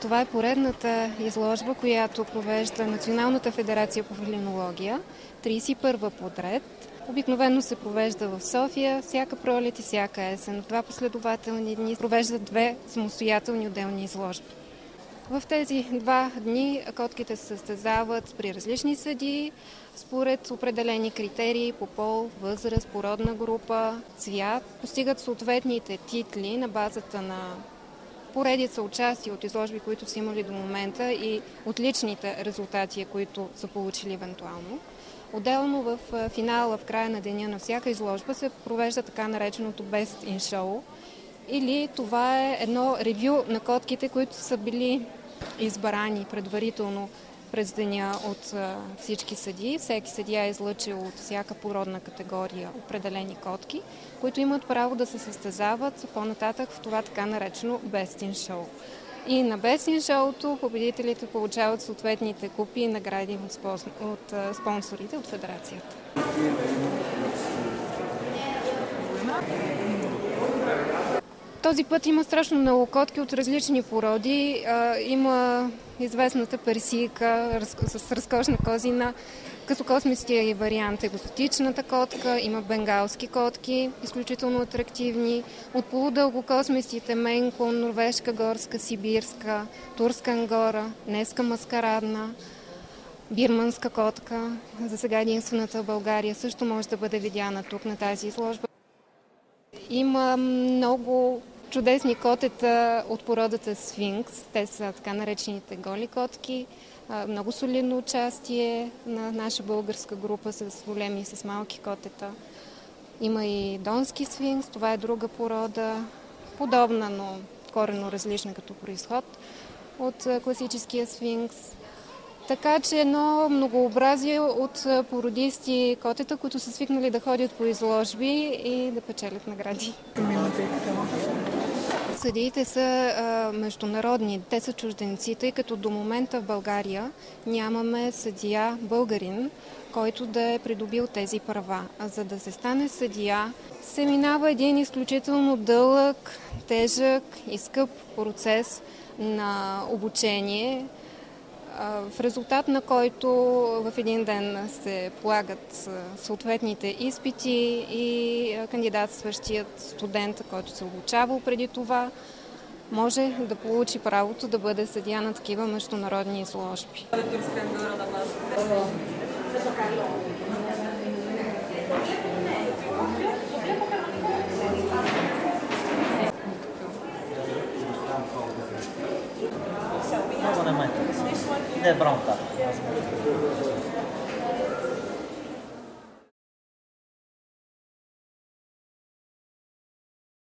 Това е поредната изложба, която провежда Националната федерация по филинология, 31-а подред. Обикновено се провежда в София всяка пролет и всяка есен. В 2 последователни дни провеждат 2 самостоятелни отделни изложби. В тези 2 дни котките се състезават при различни съдии, според определени критерии по пол, възраст, породна група, цвят. Постигат съответните титли на базата на поредица участия от изложби, които са имали до момента и отличните резултати, които са получили евентуално. Отделно в финала, в края на деня на всяка изложба се провежда така нареченото Best in Show, или това е едно ревю на котките, които са били избрани предварително през деня от всички съдии. Всеки съдия е излъчил от всяка породна категория определени котки, които имат право да се състезават по-нататък в това така наречено Best in Show. И на Best in Show-то победителите получават съответните купи и награди от спонсорите от федерацията. Този път има страшно много котки от различни породи. Има известната персийка с разкошна козина, късокосмистия и вариант екзотичната котка, има бенгалски котки, изключително атрактивни, от полудългокосмистите мейн-кун, норвежка горска, сибирска, турска ангора, неска маскарадна, бирманска котка. За сега единствената в България също може да бъде видяна тук на тази изложба. Има много чудесни котета от породата сфинкс. Те са така наречените голи котки. Много солидно участие на наша българска група с големи и с малки котета. Има и донски сфинкс. Това е друга порода, подобна, но коренно различна като произход от класическия сфинкс. Така че едно многообразие от породисти котета, които са свикнали да ходят по изложби и да печелят награди. Съдиите са международни, те са чужденци, тъй като до момента в България нямаме съдия българин, който да е придобил тези права. А за да се стане съдия, се минава един изключително дълъг, тежък и скъп процес на обучение, в резултат на който в един ден се полагат съответните изпити и кандидатстващият студент, който се обучавал преди това, може да получи правото да бъде съдия на такива международни изложби. Не е бронта.